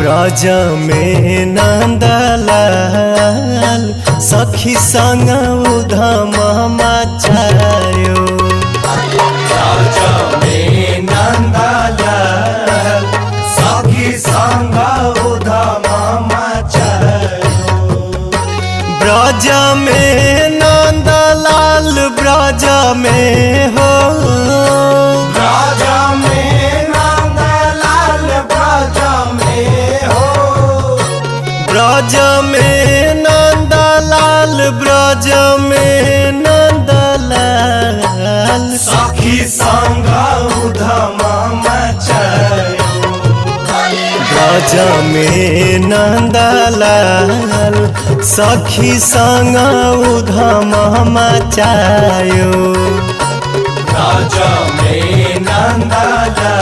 ब्रज में नंदलाल सखी संग उधम मचायो। ब्रज में नंदलाल सखी संग उधम मचायो। ब्रज में नंदलाल ब्रज में हो, ब्रज में नंदलाल ब्रज में हो। ब्रज में नंदलाल ब्रज में नंदलाल सखी संग उधम मचायो। ब्रज में नंदलाल सखी संग उधम मचायो। ब्रज में नंदलाल